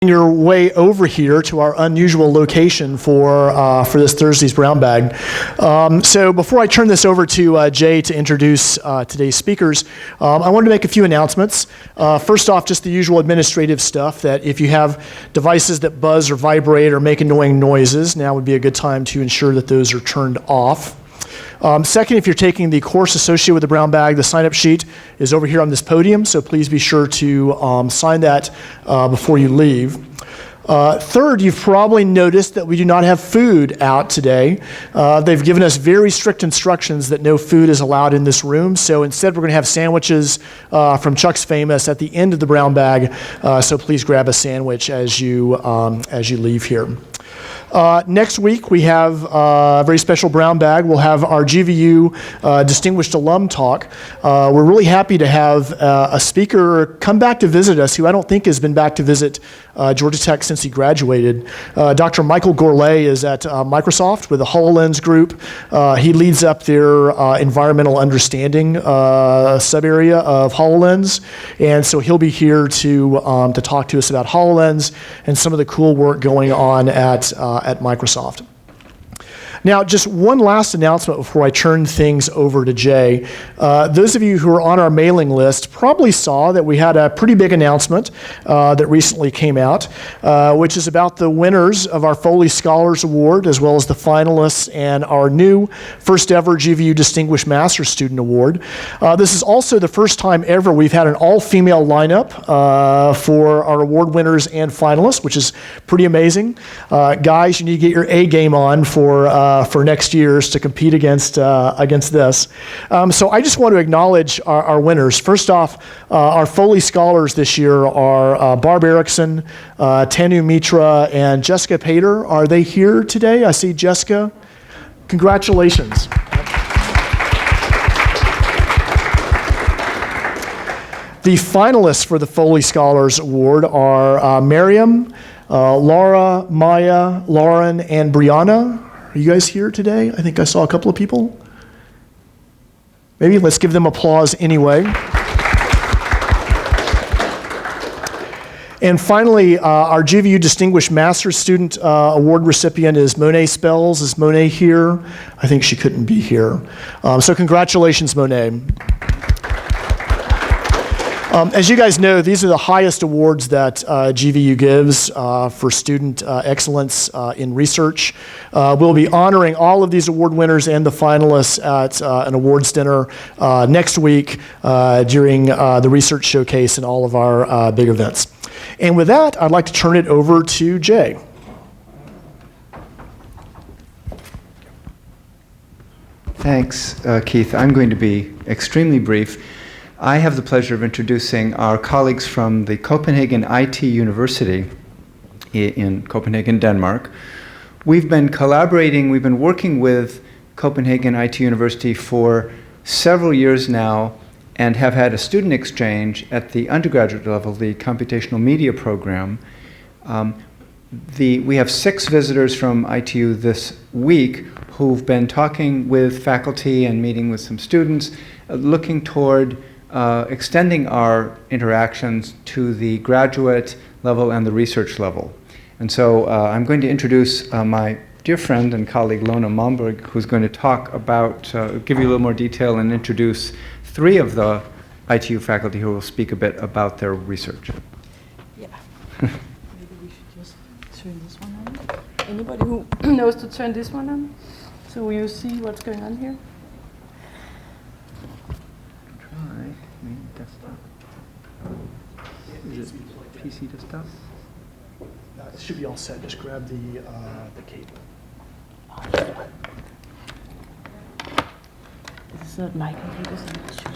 Your way over here to our unusual location for this Thursday's Brown Bag. So before I turn this over to Jay to introduce today's speakers, I wanted to make a few announcements. First off, just the usual administrative stuff that if you have devices that buzz or vibrate or make annoying noises, now would be a good time to ensure that those are turned off. Second, if you're taking the course associated with the Brown Bag, the sign-up sheet is over here on this podium, so please be sure to sign that before you leave. Third, you've probably noticed that we do not have food out today. They've given us very strict instructions that no food is allowed in this room, so instead we're going to have sandwiches from Chuck's Famous at the end of the Brown Bag, so please grab a sandwich as you leave here. Next week, we have a very special Brown Bag. We'll have our GVU Distinguished Alum Talk. We're really happy to have a speaker come back to visit us who I don't think has been back to visit Georgia Tech since he graduated. Dr. Michael Gourlay is at Microsoft with the HoloLens group. He leads up their environmental understanding sub-area of HoloLens, and so he'll be here to talk to us about HoloLens and some of the cool work going on at Microsoft. Now, just one last announcement before I turn things over to Jay. Those of you who are on our mailing list probably saw that we had a pretty big announcement that recently came out, which is about the winners of our Foley Scholars Award, as well as the finalists and our new first ever GVU Distinguished Master Student Award. This is also the first time ever we've had an all-female lineup for our award winners and finalists, which is pretty amazing. Guys, you need to get your A game on for next year's to compete against this. So I just want to acknowledge our winners. First off, our Foley Scholars this year are Barb Erickson, Tanu Mitra, and Jessica Pater. Are they here today? I see Jessica. Congratulations. The finalists for the Foley Scholars Award are Miriam, Laura, Maya, Lauren, and Brianna. Are you guys here today? I think I saw a couple of people. Maybe let's give them applause anyway. And finally, our GVU Distinguished Master's Student Award recipient is Monet Spells. Is Monet here? I think she couldn't be here. So congratulations, Monet. As you guys know, these are the highest awards that GVU gives for student excellence in research. We'll be honoring all of these award winners and the finalists at an awards dinner next week during the research showcase and all of our big events. And with that, I'd like to turn it over to Jay. Thanks, Keith. I'm going to be extremely brief. I have the pleasure of introducing our colleagues from the Copenhagen IT University in Copenhagen, Denmark. We've been collaborating, we've been working with Copenhagen IT University for several years now and have had a student exchange at the undergraduate level, the computational media program. We have 6 visitors from ITU this week who've been talking with faculty and meeting with some students, looking toward extending our interactions to the graduate level and the research level. And so I'm going to introduce my dear friend and colleague Lona Momberg, who's going to talk about, give you a little more detail and introduce 3 of the ITU faculty who will speak a bit about their research. Yeah. Maybe we should just turn this one on. Anybody who knows to turn this one on? So you see what's going on here? Desktop. Is it PC desktop? It should be all set. Just grab the cable. This is not my computer, so I'm not sure.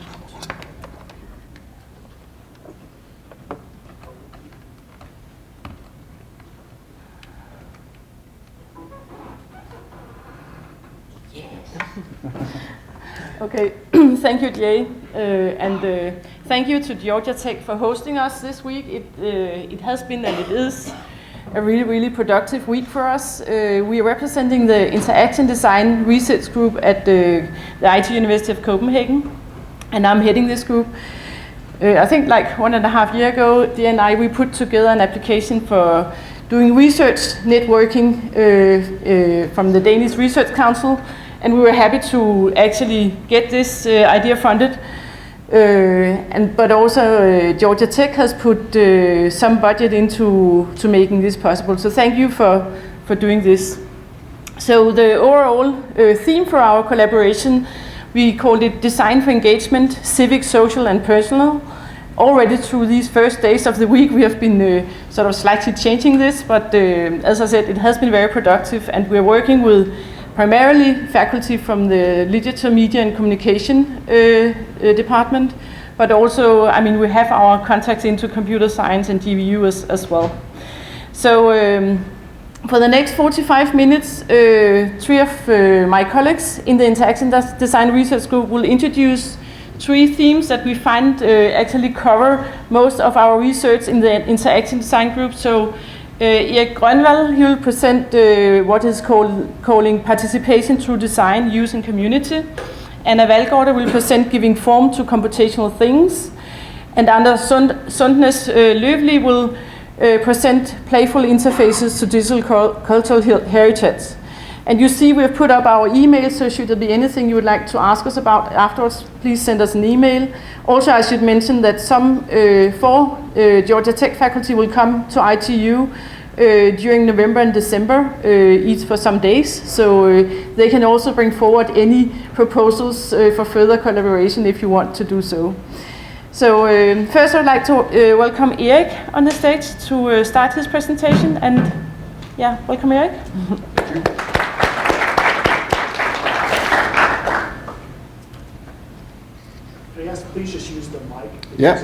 Okay, thank you, Jay, and thank you to Georgia Tech for hosting us this week. It has been and it is a really, really productive week for us. We are representing the Interaction Design Research Group at the IT University of Copenhagen, and I'm heading this group. I think like 1.5 years ago, Dia and I, we put together an application for doing research networking from the Danish Research Council, and we were happy to actually get this idea funded. But also Georgia Tech has put some budget into making this possible. So thank you for doing this. So the overall theme for our collaboration, we called it Design for Engagement, Civic, Social and Personal. Already through these first days of the week we have been sort of slightly changing this, but as I said, it has been very productive, and we're working with primarily faculty from the Literature, Media and Communication department, but also, I mean, we have our contacts into computer science and GVU as well. So for the next 45 minutes, 3 of my colleagues in the Interaction Design Research Group will introduce 3 themes that we find actually cover most of our research in the Interaction Design Group. So Erik Grønvald, he will present what is calling participation through design, use and community. Anna Valgaarde will present giving form to computational things. And Anders Sundaes Løvlie will present playful interfaces to digital cultural heritage. And you see we have put up our email, so should there be anything you would like to ask us about afterwards, please send us an email. Also, I should mention that some 4 Georgia Tech faculty will come to ITU during November and December, each for some days. So they can also bring forward any proposals for further collaboration if you want to do so. So first I'd like to welcome Erik on the stage to start his presentation. And yeah, welcome Erik. Please just use the mic. Yeah.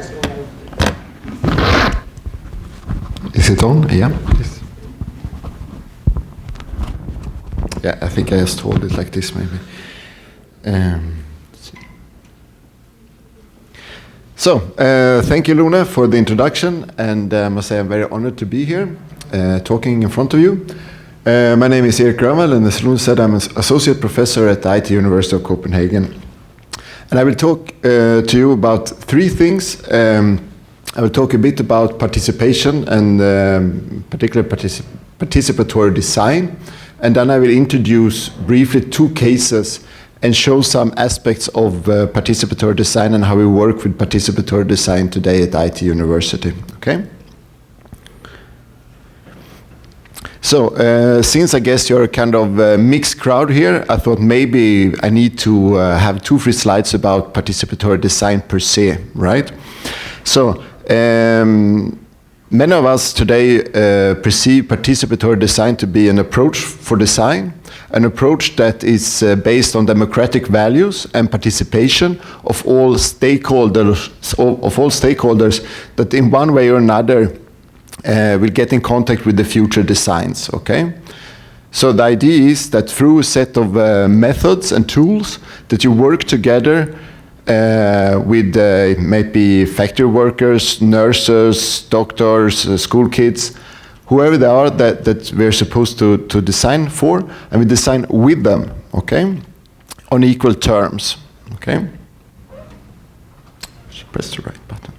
Is it on? Yeah. Yes. Yeah, I think I just hold it like this maybe. Thank you, Luna, for the introduction, and I must say I'm very honored to be here talking in front of you. My name is Erik Grønvald, and as Luna said, I'm an associate professor at the IT University of Copenhagen. And I will talk to you about 3 things. I will talk a bit about participation and particularly participatory design. And then I will introduce briefly 2 cases and show some aspects of participatory design and how we work with participatory design today at IT University. Okay? So, since I guess you're a kind of mixed crowd here, I thought maybe I need to have 2 free slides about participatory design per se, right? So, many of us today perceive participatory design to be an approach for design, an approach that is based on democratic values and participation of all stakeholders that in one way or another will get in contact with the future designs, okay? So the idea is that through a set of methods and tools that you work together with maybe factory workers, nurses, doctors, school kids, whoever they are that we're supposed to design for, and we design with them, okay? On equal terms, okay? Should press the right button.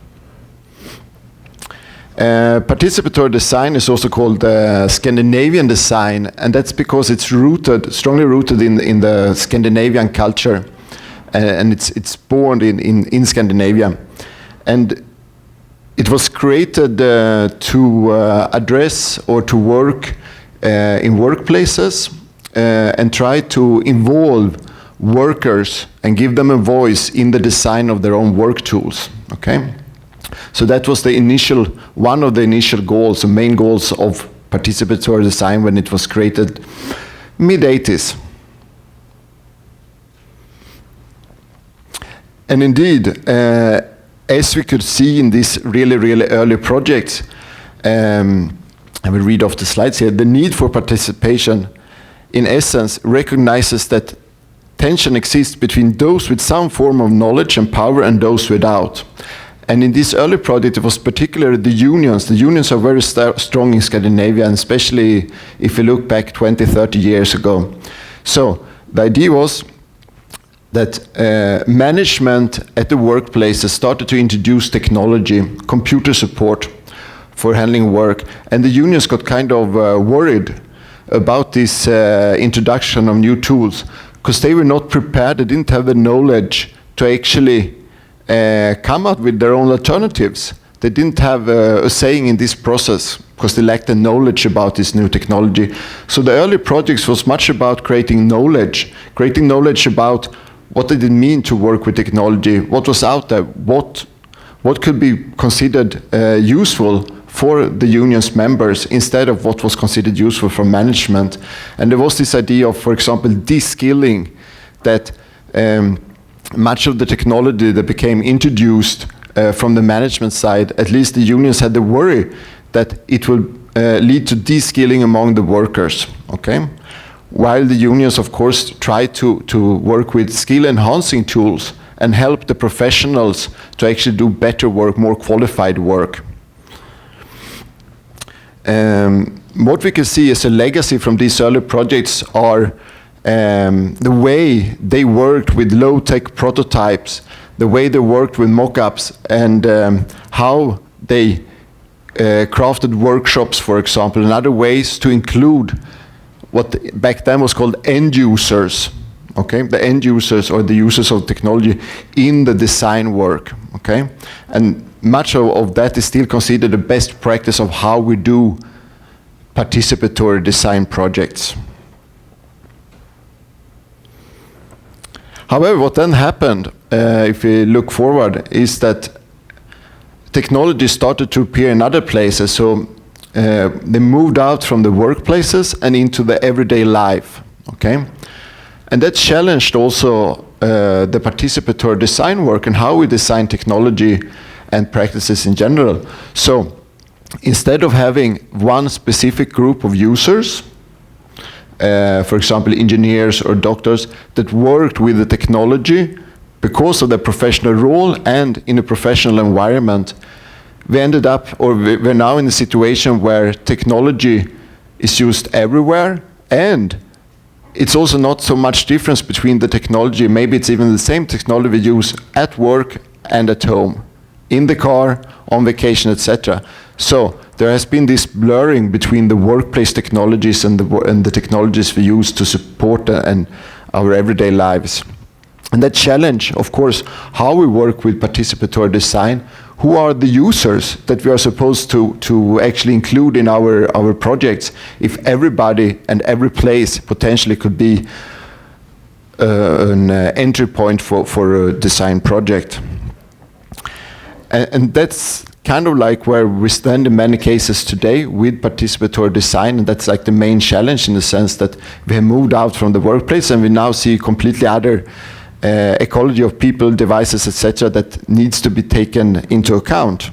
Participatory design is also called Scandinavian design, and that's because it's strongly rooted in the Scandinavian culture, and it's born in Scandinavia. And it was created to address or to work in workplaces and try to involve workers and give them a voice in the design of their own work tools, okay? So that was one of the initial goals, the main goals of participatory design when it was created mid-80s. And indeed, as we could see in this really, really early project, I will read off the slides here, the need for participation, in essence, recognizes that tension exists between those with some form of knowledge and power and those without. And in this early project, it was particularly the unions. The unions are very strong in Scandinavia, and especially if you look back 20, 30 years ago. So the idea was that management at the workplaces started to introduce technology, computer support for handling work, and the unions got kind of worried about this introduction of new tools, because they were not prepared, they didn't have the knowledge to actually come up with their own alternatives. They didn't have a saying in this process because they lacked the knowledge about this new technology. So the early projects was much about creating knowledge about what did it mean to work with technology, what was out there, what could be considered useful for the union's members instead of what was considered useful for management. And there was this idea of, for example, de-skilling, that much of the technology that became introduced from the management side, at least the unions had the worry that it will lead to de-skilling among the workers, okay? While the unions, of course, try to work with skill-enhancing tools and help the professionals to actually do better work, more qualified work. What we can see as a legacy from these early projects are the way they worked with low-tech prototypes, the way they worked with mock-ups, and how they crafted workshops, for example, and other ways to include what back then was called end users, okay? The end users or the users of technology in the design work, okay? And much of that is still considered the best practice of how we do participatory design projects. However, what then happened, if we look forward, is that technology started to appear in other places. So they moved out from the workplaces and into the everyday life, okay? And that challenged also the participatory design work and how we design technology and practices in general. So instead of having one specific group of users, for example, engineers or doctors that worked with the technology because of their professional role and in a professional environment, we ended up, or we're now in a situation where technology is used everywhere, and it's also not so much difference between the technology. Maybe it's even the same technology we use at work and at home, in the car, on vacation, etc. So there has been this blurring between the workplace technologies and the technologies we use to support our everyday lives. And that challenge, of course, how we work with participatory design. Who are the users that we are supposed to actually include in our projects if everybody and every place potentially could be an entry point for a design project? And that's kind of like where we stand in many cases today with participatory design, and that's like the main challenge in the sense that we have moved out from the workplace and we now see completely other ecology of people, devices, etc. that needs to be taken into account.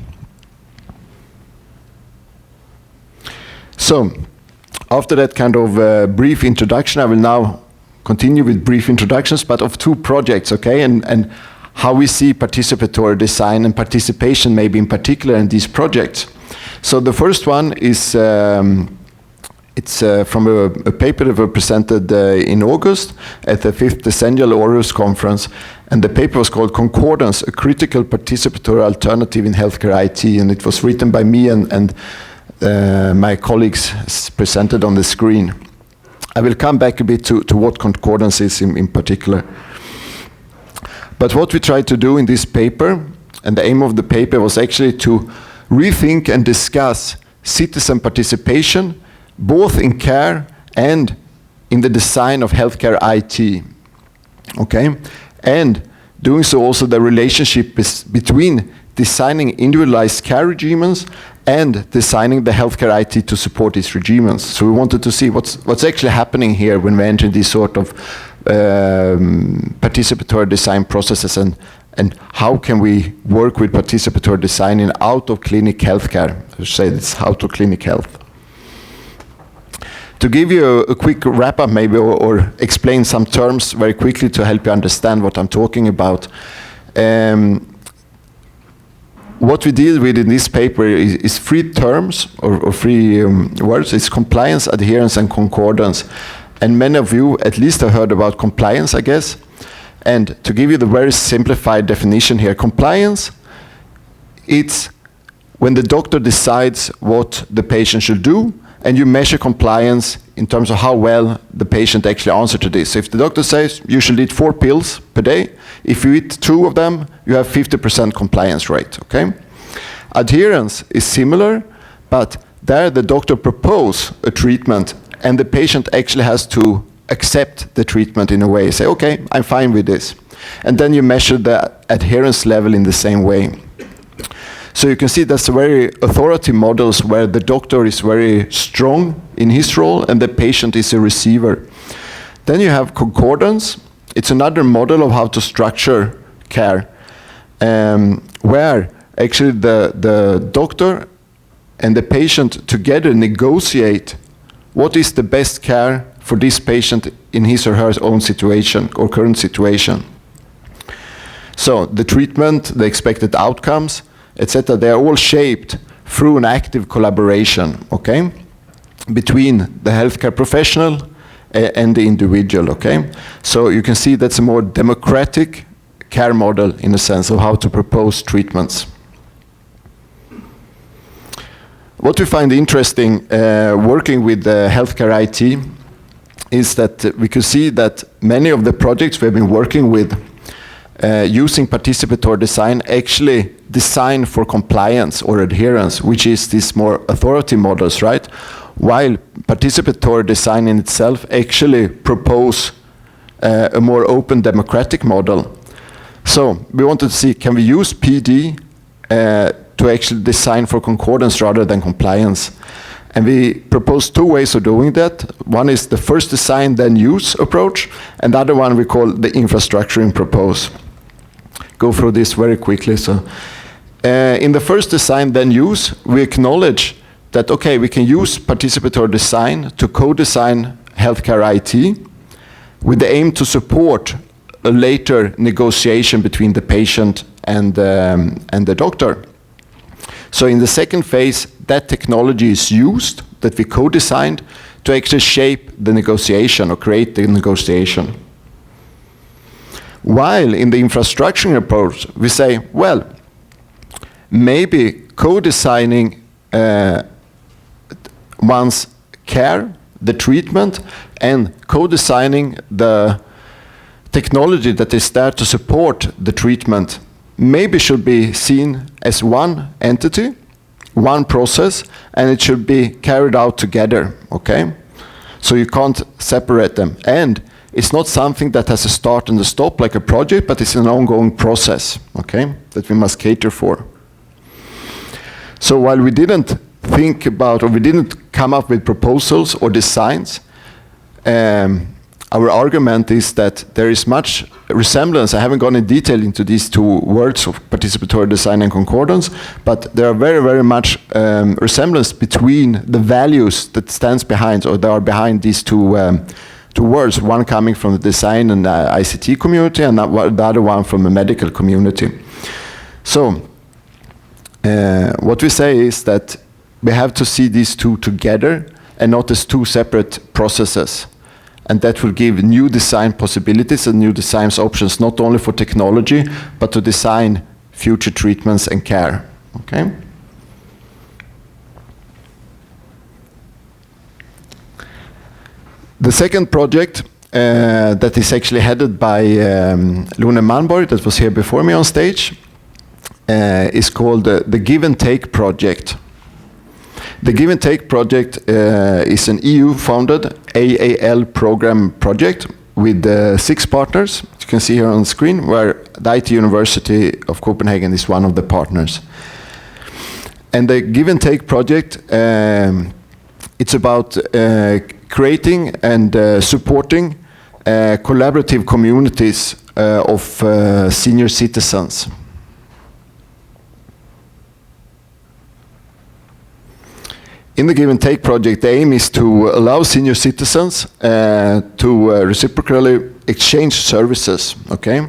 So, after that kind of brief introduction, I will now continue with brief introductions, but of two projects, okay, and how we see participatory design and participation maybe in particular in these projects. So the first one is it's from a paper that was presented in August at the 5th Decennial Aarhus Conference, and the paper was called Concordance, a critical participatory alternative in healthcare IT, and it was written by me and my colleagues presented on the screen. I will come back a bit to what Concordance is in particular. But what we tried to do in this paper, and the aim of the paper was actually to rethink and discuss citizen participation, both in care and in the design of healthcare IT, okay? And doing so also the relationship between designing individualized care regimens and designing the healthcare IT to support these regimens. So we wanted to see what's actually happening here when we enter these sort of participatory design processes, and how can we work with participatory design in out-of-clinic healthcare. I should say it's out-of-clinic health. To give you a quick wrap-up maybe, or explain some terms very quickly to help you understand what I'm talking about. What we deal with in this paper is three terms, or three words. It's compliance, adherence, and concordance. And many of you at least have heard about compliance, I guess. And to give you the very simplified definition here, compliance, it's when the doctor decides what the patient should do, and you measure compliance in terms of how well the patient actually answers to this. So if the doctor says you should eat 4 pills per day, if you eat 2 of them, you have 50% compliance rate, okay? Adherence is similar, but there the doctor proposes a treatment and the patient actually has to accept the treatment in a way, say, okay, I'm fine with this. And then you measure the adherence level in the same way. So you can see that's very authority models where the doctor is very strong in his role and the patient is a receiver. Then you have concordance. It's another model of how to structure care, where actually the doctor and the patient together negotiate what is the best care for this patient in his or her own situation or current situation. So the treatment, the expected outcomes, etc., they are all shaped through an active collaboration, okay, between the healthcare professional and the individual, okay? So you can see that's a more democratic care model in the sense of how to propose treatments. What we find interesting working with healthcare IT is that we could see that many of the projects we've been working with using participatory design actually design for compliance or adherence, which is these more authority models, right? While participatory design in itself actually propose a more open democratic model. So we wanted to see, can we use PD to actually design for concordance rather than compliance? And we proposed 2 ways of doing that. One is the first design then use approach, and the other one we call the infrastructuring propose. Go through this very quickly. So, in the first design then use, we acknowledge that, okay, we can use participatory design to co-design healthcare IT with the aim to support a later negotiation between the patient and the doctor. So in the second phase, that technology is used, that we co-designed, to actually shape the negotiation or create the negotiation. While in the infrastructuring approach, we say, well, maybe co-designing one's care, the treatment, and co-designing the technology that is there to support the treatment maybe should be seen as one entity, one process, and it should be carried out together, okay? So you can't separate them. And it's not something that has a start and a stop like a project, but it's an ongoing process, okay, that we must cater for. So while we didn't think about, or we didn't come up with proposals or designs, our argument is that there is much resemblance. I haven't gone in detail into these 2 words of participatory design and concordance, but there are very, very much resemblance between the values that stands behind, or that are behind these two words, one coming from the design and ICT community, and the other one from the medical community. So, what we say is that we have to see these 2 together and not as 2 separate processes. And that will give new design possibilities and new design options, not only for technology, but to design future treatments and care. Okay? The second project that is actually headed by Lone Manborg, that was here before me on stage, is called the Give and Take Project. The Give and Take project is an EU-funded AAL program project with 6 partners. You can see here on the screen, where the IT University of Copenhagen is one of the partners. And the Give and Take project, it's about creating and supporting collaborative communities of senior citizens. In the Give and Take project, the aim is to allow senior citizens to reciprocally exchange services, okay?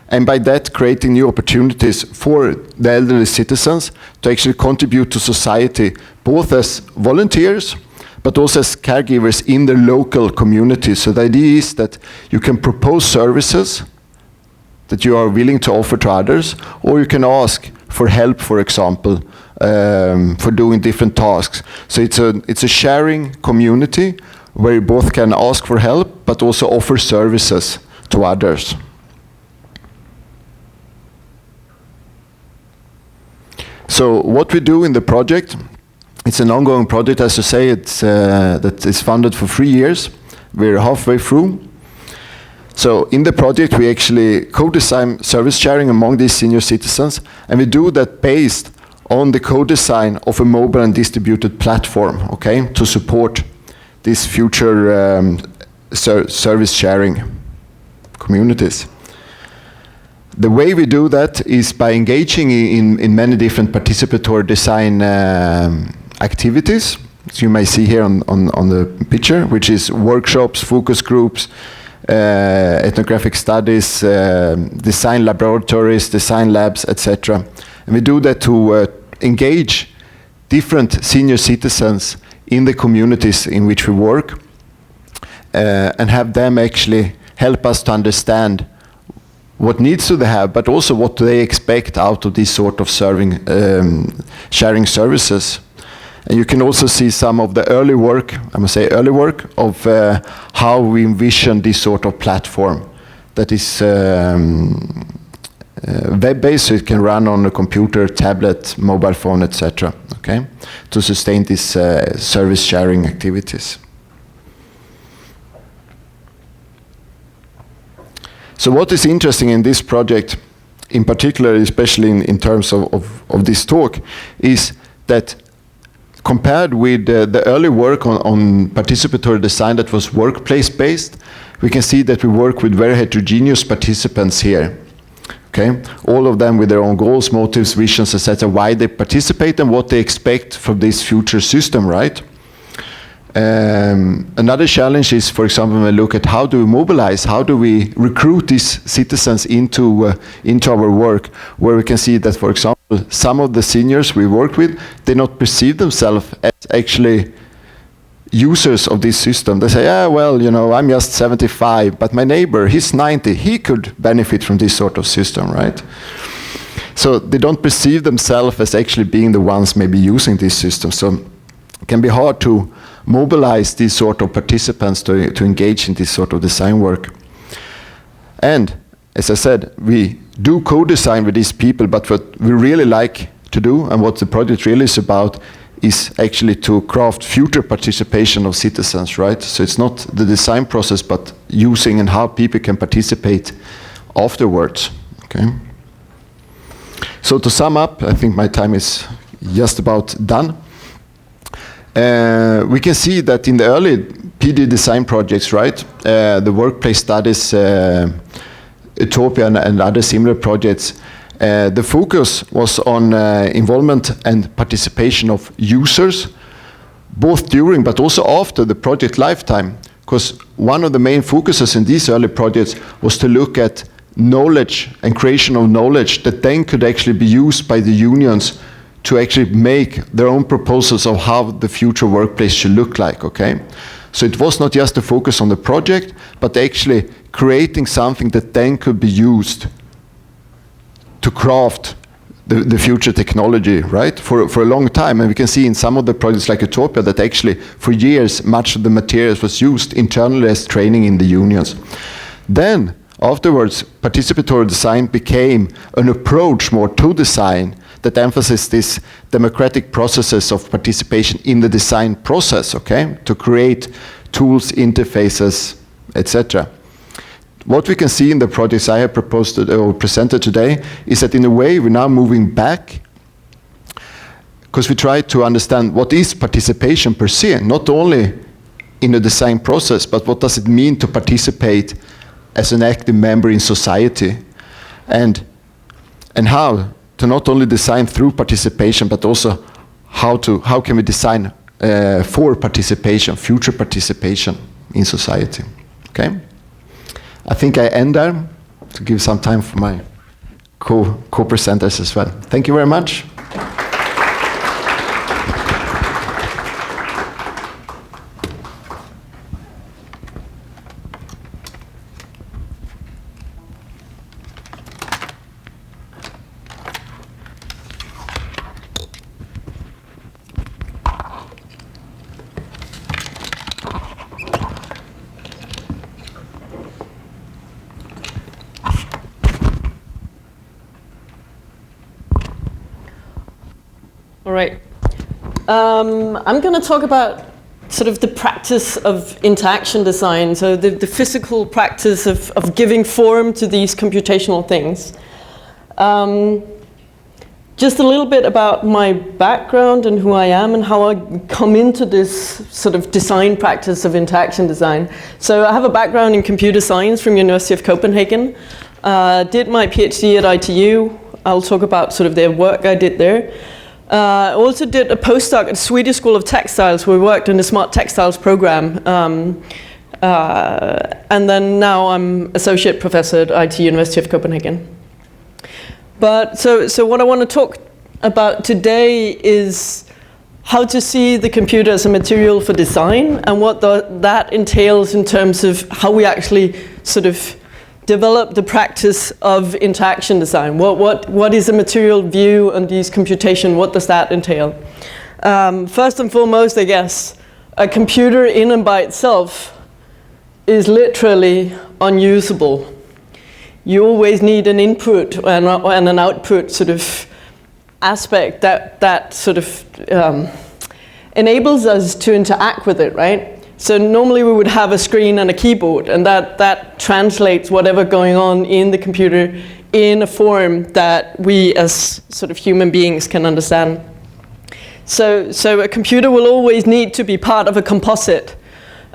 And by that, creating new opportunities for the elderly citizens to actually contribute to society, both as volunteers, but also as caregivers in their local community. So the idea is that you can propose services that you are willing to offer to others, or you can ask for help, for example, for doing different tasks. So it's a sharing community where you both can ask for help, but also offer services to others. So what we do in the project, it's an ongoing project, as you say, that is funded for 3 years. We're halfway through. So in the project, we actually co-design service sharing among these senior citizens, and we do that based on the co-design of a mobile and distributed platform, okay, to support these future service sharing communities. The way we do that is by engaging in many different participatory design activities, as you may see here on the picture, which is workshops, focus groups, ethnographic studies, design laboratories, design labs, etc. And we do that to engage different senior citizens in the communities in which we work, and have them actually help us to understand what needs do they have, but also what do they expect out of this sort of sharing services. And you can also see some of the early work, I must say early work, of how we envision this sort of platform that is web-based, so it can run on a computer, tablet, mobile phone, etc. Okay, to sustain these service sharing activities. So what is interesting in this project, in particular, especially in terms of this talk, is that compared with the early work on participatory design that was workplace-based, we can see that we work with very heterogeneous participants here. Okay, all of them with their own goals, motives, visions, etc., why they participate and what they expect from this future system, right? Another challenge is, for example, when we look at how do we mobilize, how do we recruit these citizens into our work, where we can see that, for example, some of the seniors we work with, they not perceive themselves as actually users of this system. They say, yeah, well, you know, I'm just 75, but my neighbor, he's 90, he could benefit from this sort of system, right? So they don't perceive themselves as actually being the ones maybe using this system. So it can be hard to mobilize these sort of participants to engage in this sort of design work. And as I said, we do co-design with these people, but what we really like to do and what the project really is about is actually to craft future participation of citizens, right? So it's not the design process, but using and how people can participate afterwards, okay? So to sum up, I think my time is just about done. We can see that in the early PD design projects, right, the workplace studies, Utopia and other similar projects, the focus was on involvement and participation of users, both during but also after the project lifetime. Because one of the main focuses in these early projects was to look at knowledge and creation of knowledge that then could actually be used by the unions to actually make their own proposals of how the future workplace should look like, okay? So it was not just a focus on the project, but actually creating something that then could be used to craft the future technology, right, for a long time. And we can see in some of the projects like Utopia that actually for years much of the materials was used internally as training in the unions. Then afterwards, participatory design became an approach more to design that emphasizes this democratic processes of participation in the design process, okay, to create tools, interfaces, etc. What we can see in the projects I have proposed or presented today is that in a way we're now moving back, because we try to understand what is participation per se, not only in the design process, but what does it mean to participate as an active member in society, and how to not only design through participation, but also how can we design for participation, future participation in society. Okay, I think I end there to give some time for my co-presenters as well. Thank you very much. right. I'm going to talk about sort of the practice of interaction design, so the physical practice of giving form to these computational things. Just a little bit about my background and who I am and how I come into this sort of design practice of interaction design. So I have a background in computer science from University of Copenhagen. Did my PhD at ITU. I'll talk about sort of the work I did there. I also did a postdoc at Swedish School of Textiles, where we worked in the Smart Textiles program. And then now I'm associate professor at IT University of Copenhagen. But so what I want to talk about today is how to see the computer as a material for design and what that entails in terms of how we actually sort of develop the practice of interaction design. What is a material view on these computation? What does that entail? First and foremost, I guess, a computer in and by itself is literally unusable. You always need an input and an output sort of aspect that sort of enables us to interact with it, right? So normally we would have a screen and a keyboard, and that translates whatever going on in the computer in a form that we as sort of human beings can understand. So a computer will always need to be part of a composite.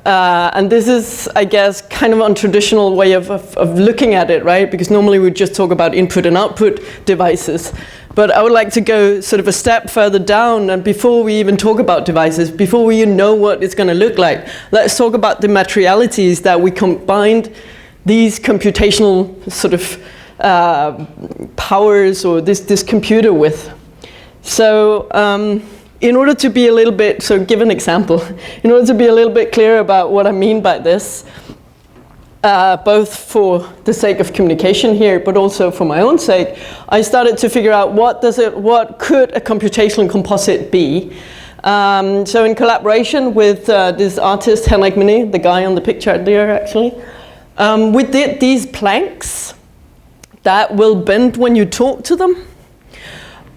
And this is, I guess, kind of an untraditional way of looking at it, right? Because normally we just talk about input and output devices. But I would like to go sort of a step further down, and before we even talk about devices, before we even know what it's going to look like, let's talk about the materialities that we combined these computational sort of powers or this computer with. So in order to be a little bit, so give an example, in order to be a little bit clear about what I mean by this, both for the sake of communication here, but also for my own sake, I started to figure out what could a computational composite be. So in collaboration with this artist, Henrik Menet, the guy on the picture there actually, we did these planks that will bend when you talk to them.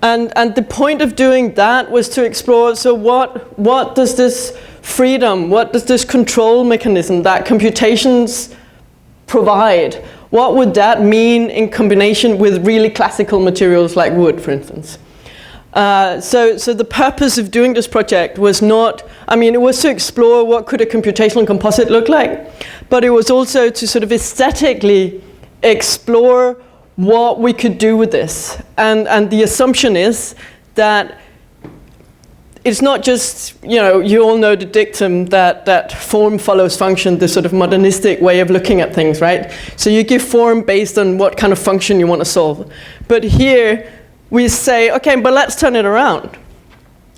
And the point of doing that was to explore, so what does this freedom, what does this control mechanism that computations provide, what would that mean in combination with really classical materials like wood, for instance? So the purpose of doing this project was not, I mean, it was to explore what could a computational composite look like, but it was also to sort of aesthetically explore what we could do with this. And the assumption is that it's not just, you all know the dictum that form follows function, the sort of modernistic way of looking at things, right? So you give form based on what kind of function you want to solve. But here we say, okay, but let's turn it around.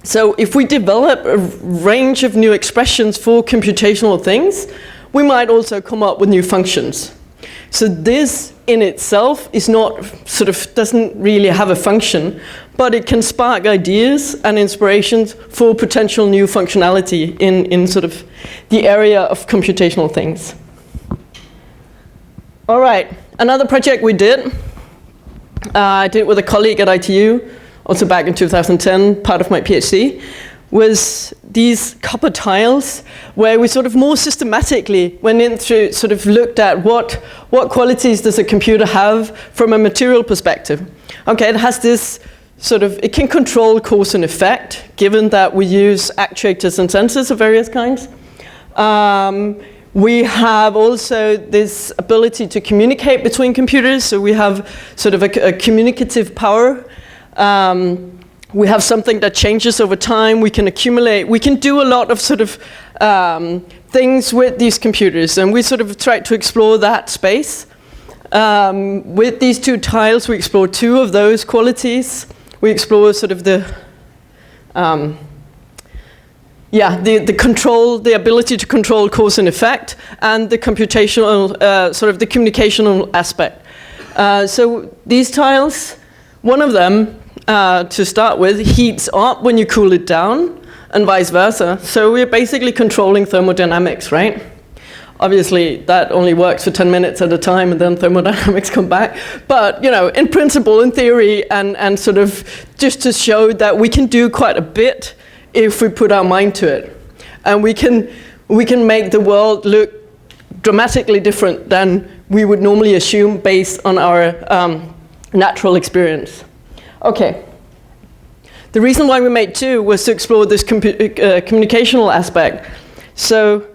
So if we develop a range of new expressions for computational things, we might also come up with new functions. So this in itself is not doesn't really have a function, but it can spark ideas and inspirations for potential new functionality in sort of the area of computational things. All right, another project we did, I did with a colleague at ITU, also back in 2010, part of my PhD, was these copper tiles where we sort of more systematically went in through, sort of looked at what qualities does a computer have from a material perspective. Okay, it has this sort of, it can control cause and effect, given that we use actuators and sensors of various kinds. We have also this ability to communicate between computers, so we have sort of a communicative power. We have something that changes over time. We can accumulate. We can do a lot of sort of things with these computers, and we sort of tried to explore that space. With these two tiles, we explore two of those qualities. We explore sort of the control, the ability to control cause and effect, and the computational, sort of the communicational aspect. So these tiles, one of them, to start with, heats up when you cool it down, and vice versa. So we're basically controlling thermodynamics, right? Obviously, that only works for 10 minutes at a time, and then thermodynamics come back. But, you know, in principle, in theory, and sort of just to show that we can do quite a bit if we put our mind to it. And we can make the world look dramatically different than we would normally assume based on our natural experience. Okay. The reason why we made 2 was to explore this communicational aspect. So,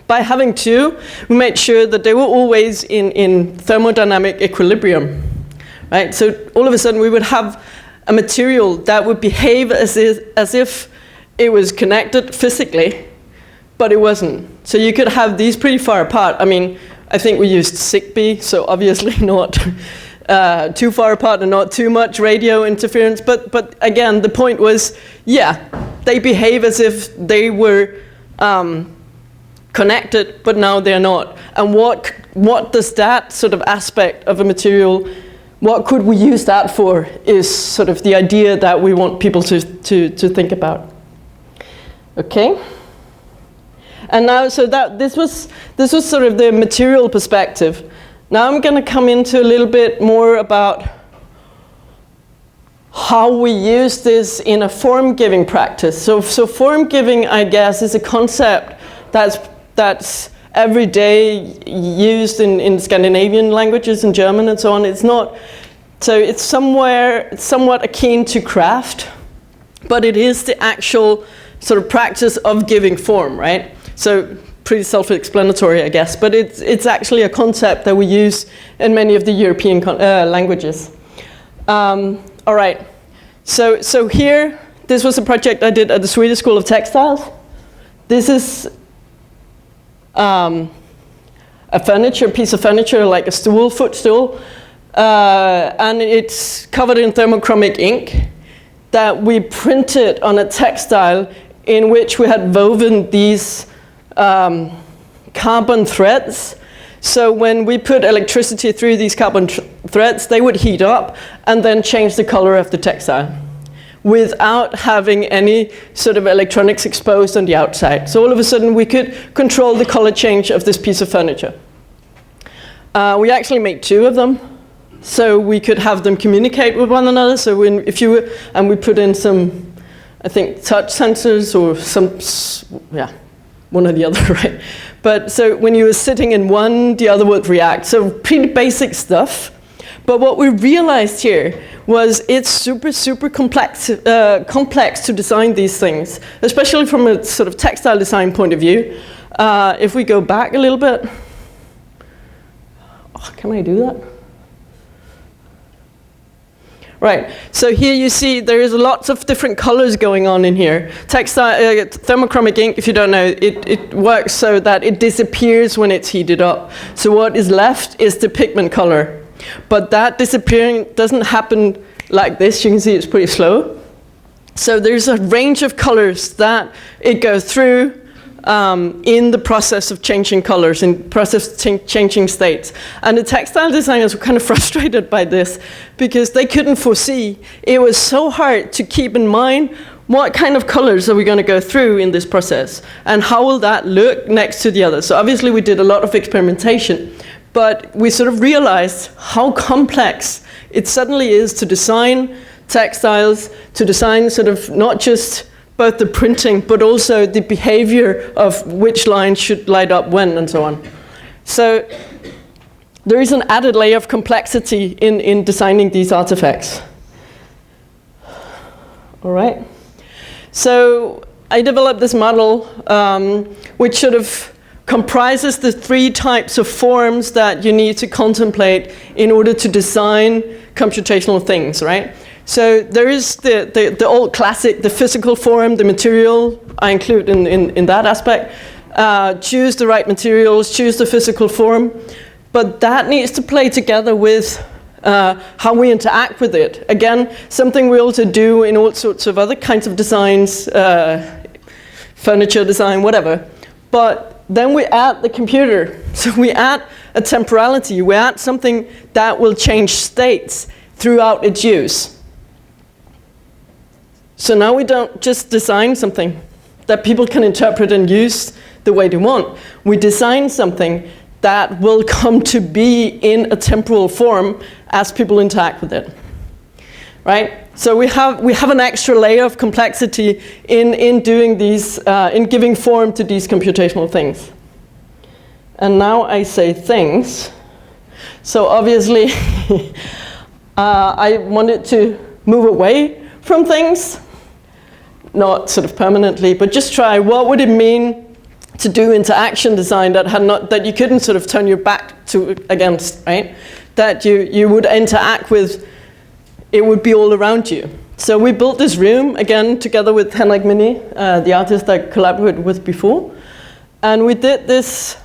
by having 2, we made sure that they were always in thermodynamic equilibrium, right? So all of a sudden we would have a material that would behave as if it was connected physically, but it wasn't. So you could have these pretty far apart. I mean, I think we used Zigbee, so obviously not too far apart and not too much radio interference. But again, the point was, yeah, they behave as if they were connected, but now they're not. And what does that sort of aspect of a material, what could we use that for, is sort of the idea that we want people to think about. Okay. And now, so that this was sort of the material perspective. Now I'm going to come into a little bit more about how we use this in a form-giving practice. So form-giving, I guess, is a concept that's every day used in Scandinavian languages, in German and so on. It's not, so it's somewhat akin to craft, but it is the actual sort of practice of giving form, right? So pretty self-explanatory, I guess, but it's actually a concept that we use in many of the European languages. All right, so here, this was a project I did at the Swedish School of Textiles. This is a piece of furniture, like a stool, footstool, and it's covered in thermochromic ink that we printed on a textile in which we had woven these carbon threads. So when we put electricity through these carbon threads, they would heat up and then change the color of the textile without having any sort of electronics exposed on the outside. So all of a sudden we could control the color change of this piece of furniture. We actually made 2 of them, so we could have them communicate with one another. So we put in some, I think, touch sensors or one or the other, right? But so when you were sitting in one, the other would react. So pretty basic stuff. But what we realized here was it's super complex to design these things, especially from a sort of textile design point of view. If we go back a little bit, can I do that? Right, so here you see there is lots of different colors going on in here. Textile, thermochromic ink, if you don't know, it works so that it disappears when it's heated up. So what is left is the pigment color. But that disappearing doesn't happen like this. You can see it's pretty slow. So there's a range of colors that it goes through in the process of changing colors, in process changing states. And the textile designers were kind of frustrated by this because they couldn't foresee. It was so hard to keep in mind what kind of colors are we going to go through in this process and how will that look next to the other. So obviously we did a lot of experimentation, but we sort of realized how complex it suddenly is to design textiles, to design sort of not just both the printing, but also the behavior of which lines should light up when, and so on. So there is an added layer of complexity in designing these artifacts. All right. So I developed this model which sort of comprises the 3 types of forms that you need to contemplate in order to design computational things, right? So there is the old classic, the physical form, the material I include in that aspect. Choose the right materials, choose the physical form. But that needs to play together with how we interact with it. Again, something we also do in all sorts of other kinds of designs, furniture design, whatever. But then we add the computer. So we add a temporality, we add something that will change states throughout its use. So now we don't just design something that people can interpret and use the way they want. We design something that will come to be in a temporal form as people interact with it, right? So we have an extra layer of complexity in doing these, in giving form to these computational things. And now I say things. So obviously, I wanted to move away from things, not sort of permanently, but just try what would it mean to do interaction design that you couldn't sort of turn your back to against, right? That you would interact with, it would be all around you. So we built this room, again, together with Henrik Mini, the artist I collaborated with before. And we did this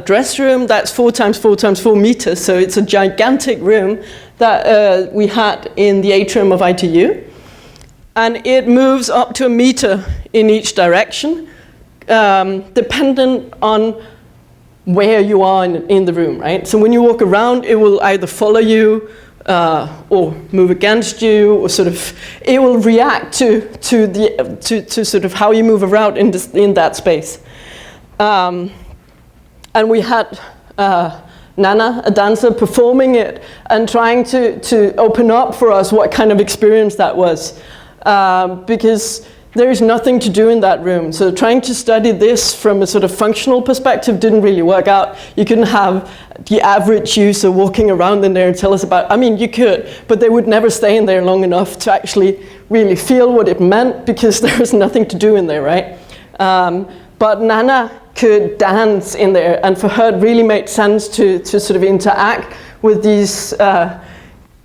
dress room that's 4 times 4 times 4 meters. So it's a gigantic room that we had in the atrium of ITU. And it moves up to 1 meter in each direction, dependent on where you are in the room, right? So when you walk around, it will either follow you or move against you, or sort of, it will react to sort of how you move around in that space. And we had Nana, a dancer, performing it and trying to open up for us what kind of experience that was. Because there is nothing to do in that room. So trying to study this from a sort of functional perspective didn't really work out. You couldn't have the average user walking around in there and tell us about, I mean, you could, but they would never stay in there long enough to actually really feel what it meant, because there was nothing to do in there, right? But Nana could dance in there, and for her it really made sense to sort of interact with these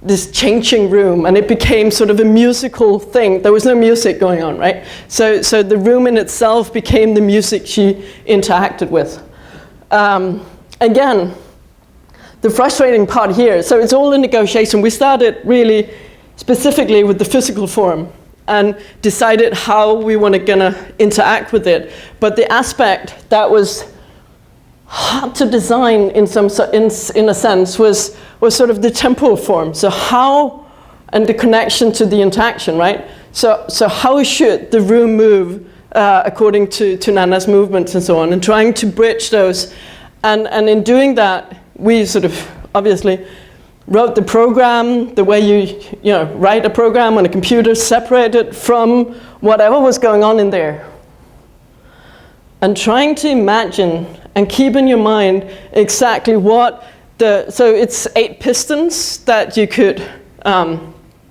this changing room, and it became sort of a musical thing. There was no music going on, right? So the room in itself became the music she interacted with. Again, the frustrating part here, so it's all a negotiation. We started really specifically with the physical form and decided how we were gonna interact with it. But the aspect that was hard to design in a sense was sort of the temporal form. So how, and the connection to the interaction, right? So how should the room move according to Nana's movements and so on, and trying to bridge those. And in doing that, we sort of obviously wrote the program the way you write a program on a computer, separated from whatever was going on in there. And trying to imagine and keep in your mind exactly what so it's 8 pistons that you could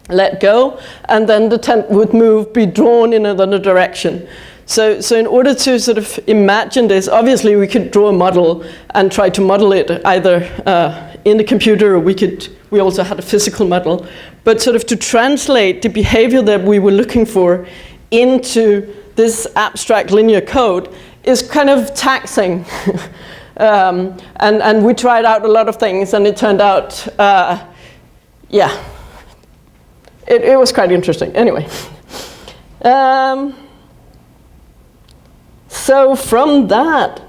let go, and then the tent would be drawn in another direction. So in order to sort of imagine this, obviously we could draw a model and try to model it either in the computer, or we also had a physical model. But sort of to translate the behavior that we were looking for into this abstract linear code is kind of taxing. And we tried out a lot of things, and it turned out, it was quite interesting. Anyway. So from that,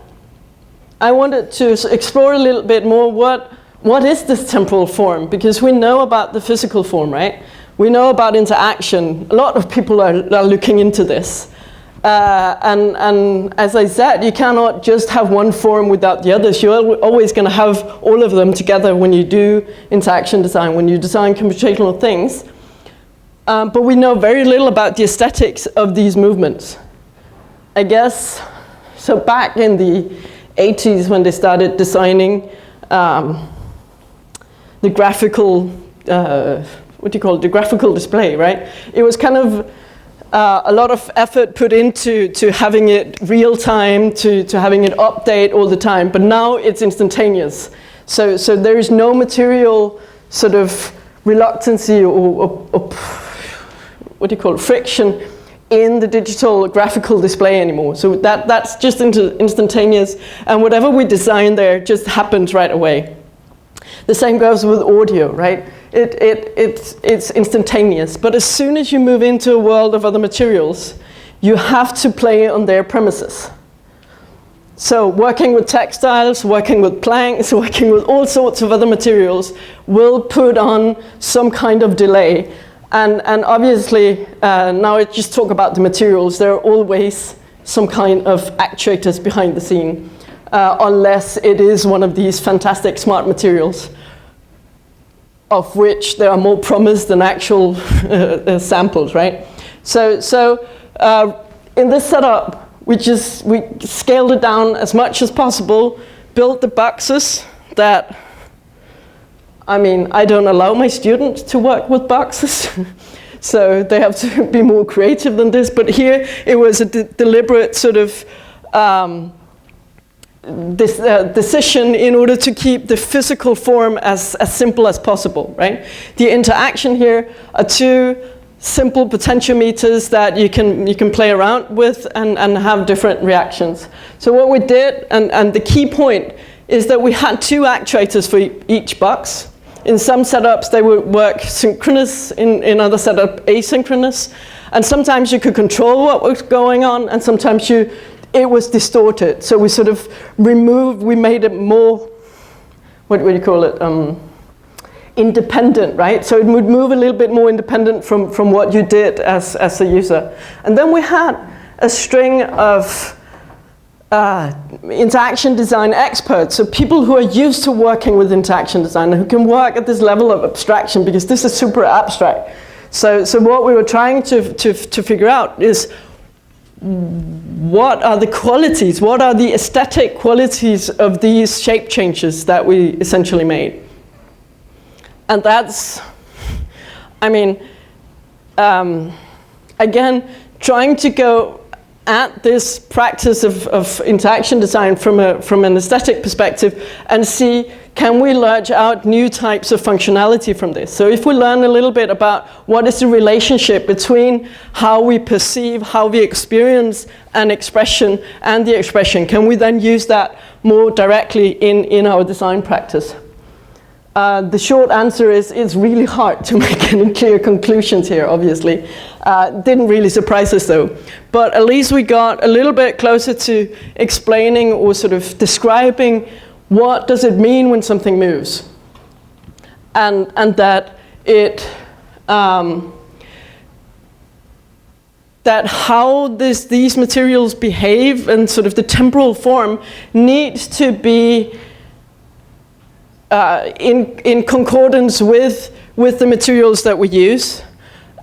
I wanted to explore a little bit more what is this temporal form? Because we know about the physical form, right? We know about interaction. A lot of people are looking into this. And as I said, you cannot just have one form without the others. You're always going to have all of them together when you do interaction design, when you design computational things. But we know very little about the aesthetics of these movements. I guess, so back in the 80s when they started designing the graphical, the graphical display, right? It was kind of a lot of effort put into having it real time, to having it update all the time, but now it's instantaneous. So there is no material sort of reluctancy or friction in the digital graphical display anymore. So that's just instantaneous, and whatever we design there just happens right away. The same goes with audio, right? It's instantaneous, but as soon as you move into a world of other materials, you have to play on their premises. So working with textiles, working with planks, working with all sorts of other materials will put on some kind of delay. And obviously, now I just talk about the materials, there are always some kind of actuators behind the scene, unless it is one of these fantastic smart materials, of which there are more promised than actual samples, right? So in this setup, we scaled it down as much as possible, built the boxes that, I mean, I don't allow my students to work with boxes. So they have to be more creative than this. But here it was a deliberate sort of decision in order to keep the physical form as simple as possible, right? The interaction here are two simple potentiometers that you can play around with and have different reactions. So what we did, and the key point, is that we had two actuators for each box. In some setups, they would work synchronous, in other setups, asynchronous. And sometimes you could control what was going on, and sometimes it was distorted. So we sort of we made it more, what do you call it, independent, right? So it would move a little bit more independent from what you did as a user. And then we had a string of interaction design experts, so people who are used to working with interaction design and who can work at this level of abstraction, because this is super abstract. So what we were trying to figure out is what are the qualities, what are the aesthetic qualities of these shape changes that we essentially made. And that's, I mean, again, trying to go at this practice of interaction design from an aesthetic perspective and see, can we lurch out new types of functionality from this? So if we learn a little bit about what is the relationship between how we perceive, how we experience an expression and the expression, can we then use that more directly in our design practice? The short answer is it's really hard to make any clear conclusions here, obviously. Didn't really surprise us though. But at least we got a little bit closer to explaining or sort of describing what does it mean when something moves. And that it, that how these materials behave and sort of the temporal form needs to be in concordance with the materials that we use.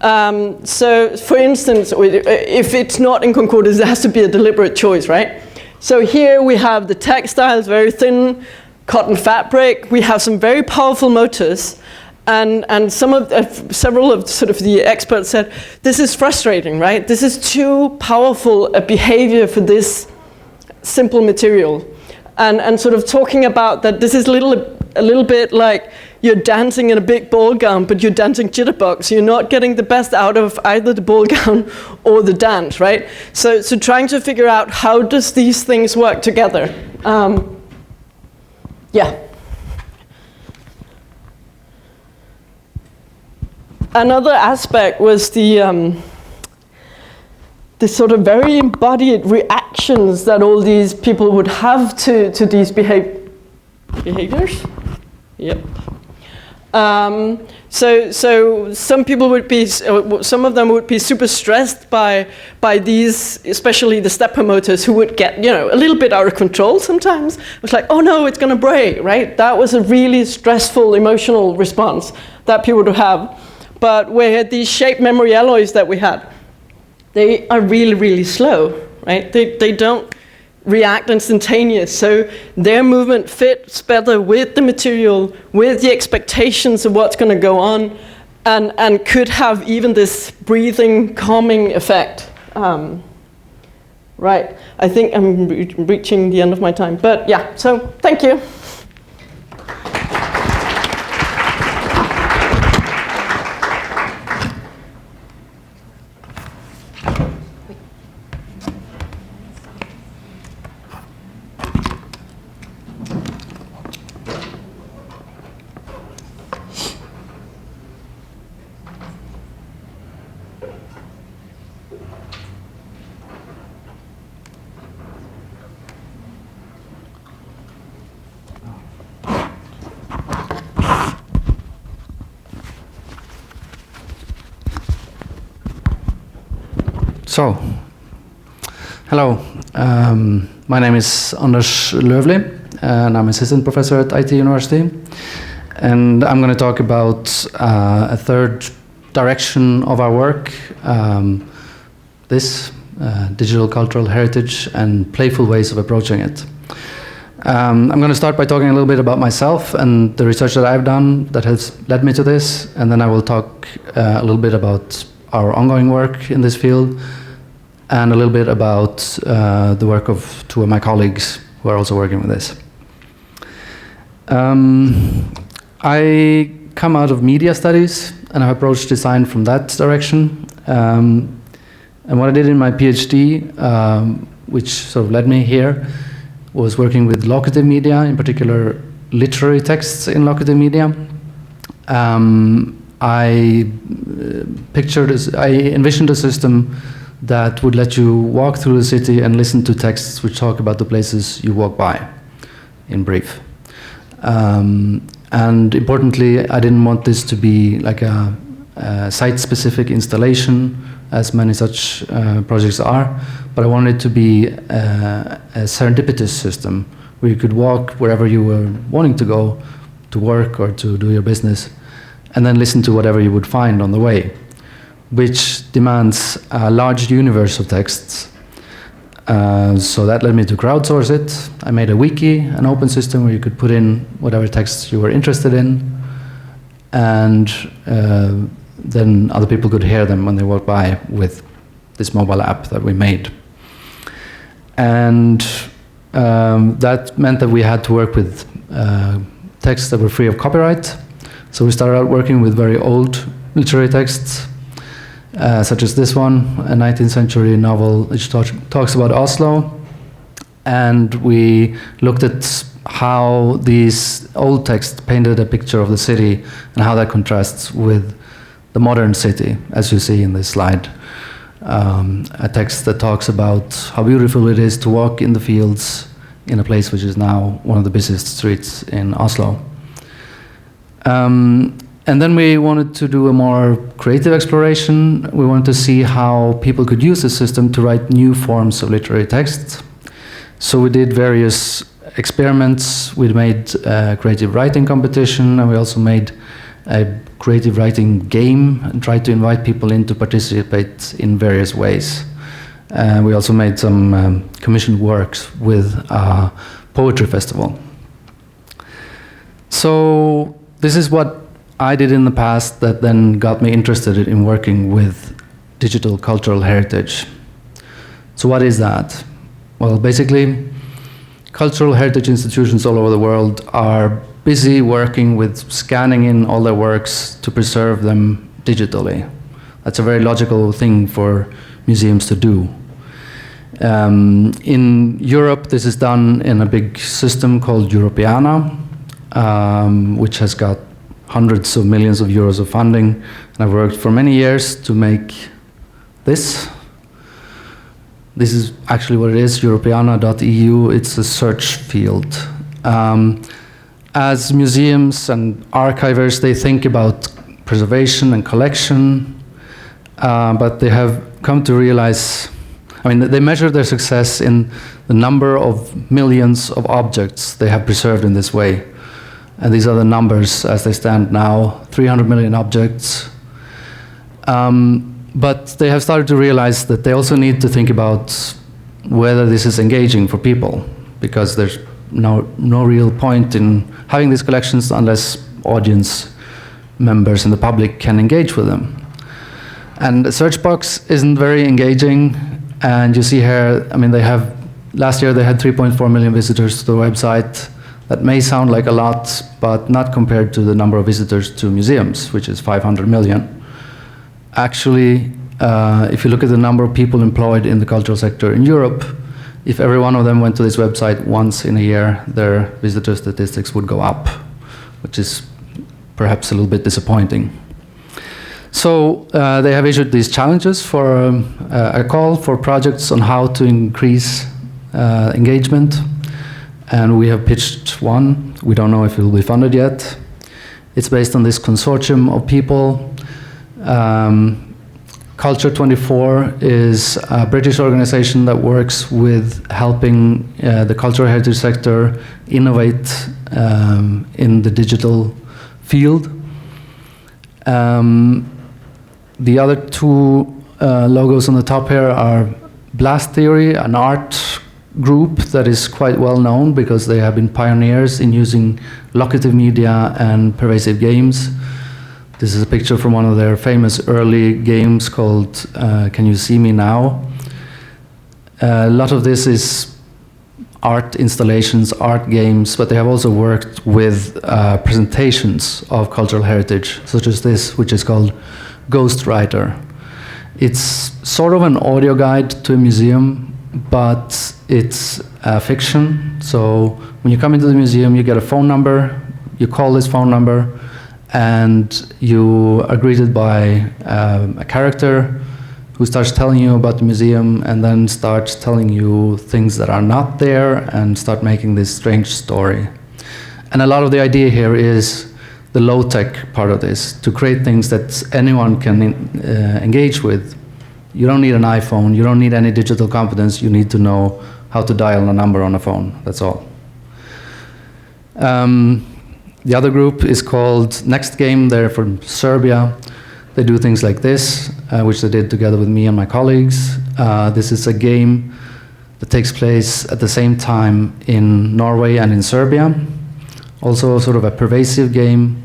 So for instance, if it's not in concordance, there has to be a deliberate choice, right? So here we have the textiles, very thin cotton fabric. We have some very powerful motors. And several of sort of the experts said, this is frustrating, right? This is too powerful a behavior for this simple material. And sort of talking about that this is a little bit like you're dancing in a big ball gown, but you're dancing jitterbugs. You're not getting the best out of either the ball gown or the dance, right? So trying to figure out how does these things work together. Yeah. Another aspect was the sort of very embodied reactions that all these people would have to these behaviors. Yep. So some people would be, some of them would be super stressed by these, especially the stepper motors, who would get, a little bit out of control sometimes. It was like, oh no, it's going to break, right? That was a really stressful emotional response that people would have. But where these shape memory alloys that we had, they are really, really slow, right? They don't react instantaneous, so their movement fits better with the material, with the expectations of what's going to go on, and could have even this breathing, calming effect. Right, I think I'm reaching the end of my time, but yeah, so thank you. So, Hello, my name is Løvlie, and I'm assistant professor at IT University. And I'm going to talk about a third direction of our work, digital cultural heritage and playful ways of approaching it. I'm going to start by talking a little bit about myself and the research that I've done that has led me to this, and then I will talk a little bit about our ongoing work in this field, and a little bit about the work of two of my colleagues who are also working with this. I come out of media studies, and I've approached design from that direction. And what I did in my PhD, which sort of led me here, was working with locative media, in particular literary texts in locative media. I envisioned a system that would let you walk through the city and listen to texts which talk about the places you walk by, in brief. And importantly, I didn't want this to be like a site-specific installation, as many such projects are, but I wanted it to be a serendipitous system where you could walk wherever you were wanting to go, to work or to do your business, and then listen to whatever you would find on the way, which demands a large universe of texts. So that led me to crowdsource it. I made a wiki, an open system where you could put in whatever texts you were interested in, and then other people could hear them when they walked by with this mobile app that we made. And that meant that we had to work with texts that were free of copyright. So we started out working with very old literary texts, such as this one, a 19th century novel which talks about Oslo. And we looked at how these old texts painted a picture of the city and how that contrasts with the modern city, as you see in this slide. A text that talks about how beautiful it is to walk in the fields in a place which is now one of the busiest streets in Oslo. And then we wanted to do a more creative exploration. We wanted to see how people could use the system to write new forms of literary texts. So we did various experiments. We made a creative writing competition, and we also made a creative writing game and tried to invite people in to participate in various ways. We also made some commissioned works with a poetry festival. So this is what I did in the past that then got me interested in working with digital cultural heritage. So what is that? Well, basically, cultural heritage institutions all over the world are busy working with scanning in all their works to preserve them digitally. That's a very logical thing for museums to do. In Europe, this is done in a big system called Europeana, which has got hundreds of millions of euros of funding. And I've worked for many years to make this. This is actually what it is, Europeana.eu. It's a search field. As museums and archivers, they think about preservation and collection, but they have come to realize, they measure their success in the number of millions of objects they have preserved in this way. And these are the numbers as they stand now, 300 million objects. But they have started to realize that they also need to think about whether this is engaging for people, because there's no real point in having these collections unless audience members and the public can engage with them. And the search box isn't very engaging, and you see here, last year they had 3.4 million visitors to the website. That may sound like a lot, but not compared to the number of visitors to museums, which is 500 million. Actually, if you look at the number of people employed in the cultural sector in Europe, if every one of them went to this website once in a year, their visitor statistics would go up, which is perhaps a little bit disappointing. So they have issued these challenges for a call for projects on how to increase engagement. And we have pitched one. We don't know if it will be funded yet. It's based on this consortium of people Culture 24 is a British organization that works with helping the cultural heritage sector innovate in the digital field. The other two logos on the top here are Blast Theory, an art group that is quite well known because they have been pioneers in using locative media and pervasive games. This is a picture from one of their famous early games called Can You See Me Now? A lot of this is art installations, art games, but they have also worked with presentations of cultural heritage, such as this, which is called Ghostwriter. It's sort of an audio guide to a museum, but it's fiction. So when you come into the museum, you get a phone number, you call this phone number, and you are greeted by a character who starts telling you about the museum and then starts telling you things that are not there and start making this strange story. And a lot of the idea here is the low-tech part of this, to create things that anyone can engage with. You don't need an iPhone, you don't need any digital competence, you need to know how to dial a number on a phone, that's all. The other group is called Next Game. They're from Serbia. They do things like this, which they did together with me and my colleagues. This is a game that takes place at the same time in Norway and in Serbia. Also sort of a pervasive game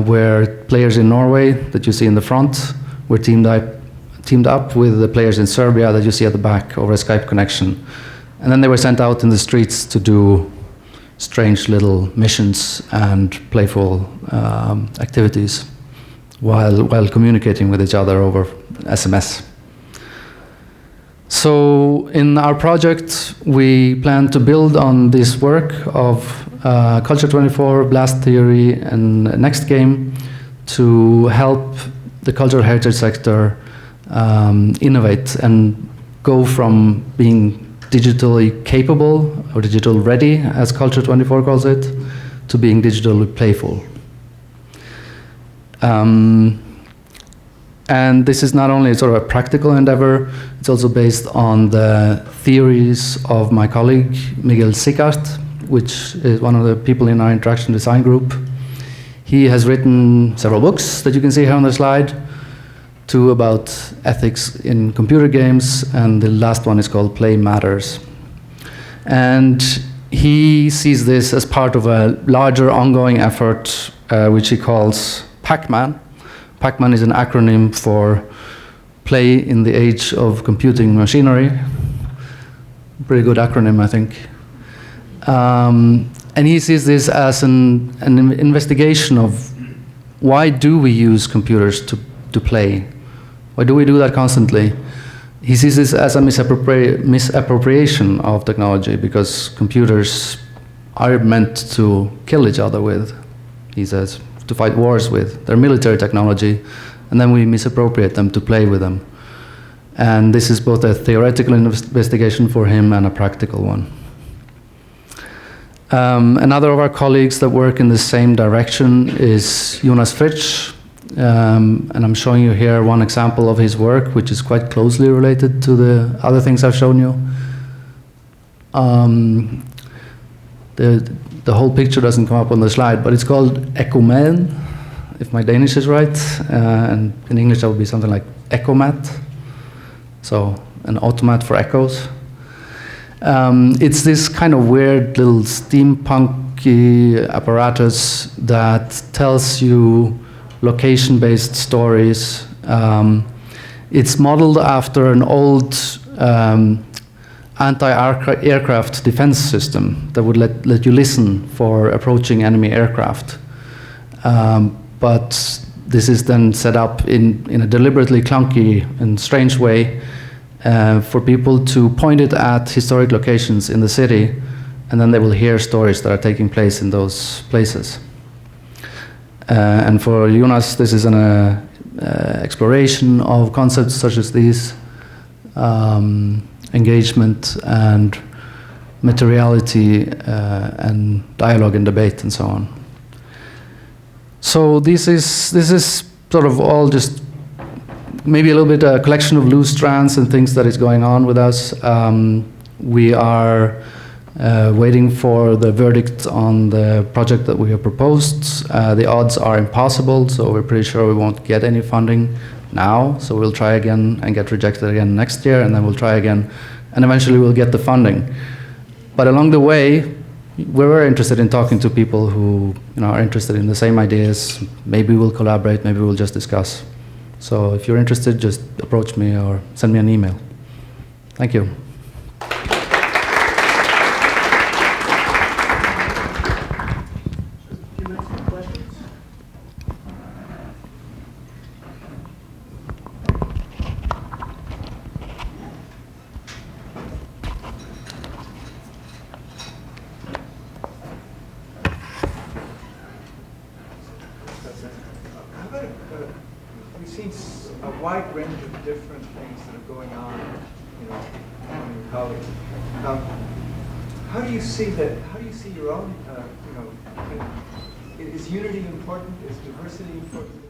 where players in Norway that you see in the front were teamed up with the players in Serbia that you see at the back over a Skype connection. And then they were sent out in the streets to do strange little missions and playful activities while communicating with each other over SMS. So in our project, we plan to build on this work of Culture 24, Blast Theory, and Next Game to help the cultural heritage sector innovate and go from being digitally capable or digital ready, as Culture 24 calls it, to being digitally playful. And this is not only sort of a practical endeavor, it's also based on the theories of my colleague, Miguel Sicart, which is one of the people in our interaction design group. He has written several books that you can see here on the slide, two about ethics in computer games, and the last one is called Play Matters. And he sees this as part of a larger ongoing effort, which he calls Pac-Man. Pac-Man is an acronym for Play in the Age of Computing Machinery. Pretty good acronym, I think. And he sees this as an investigation of why do we use computers to play? Why do we do that constantly? He sees this as a misappropriation of technology because computers are meant to kill each other with, he says, to fight wars with. They're military technology, and then we misappropriate them to play with them. And this is both a theoretical investigation for him and a practical one. Another of our colleagues that work in the same direction is Jonas Fritsch. And I'm showing you here one example of his work, which is quite closely related to the other things I've shown you. The whole picture doesn't come up on the slide, but it's called Echoman, if my Danish is right. And in English that would be something like Echomat. So an automat for echoes. It's this kind of weird little steampunky apparatus that tells you location-based stories. It's modeled after an old anti-aircraft defense system that would let you listen for approaching enemy aircraft. But this is then set up in a deliberately clunky and strange way for people to point it at historic locations in the city, and then they will hear stories that are taking place in those places. And for Jonas, this is an exploration of concepts such as these, engagement and materiality and dialogue and debate and so on. So this is sort of all just maybe a little bit a collection of loose strands and things that is going on with us. We are waiting for the verdict on the project that we have proposed. The odds are impossible, so we're pretty sure we won't get any funding now. So we'll try again and get rejected again next year, and then we'll try again, and eventually we'll get the funding. But along the way, we're very interested in talking to people who are interested in the same ideas. Maybe we'll collaborate, maybe we'll just discuss. So if you're interested, just approach me or send me an email. Thank you. We've seen a wide range of different things that are going on, among your colleagues. How do you see that? How do you see your own? Is unity important? Is diversity important?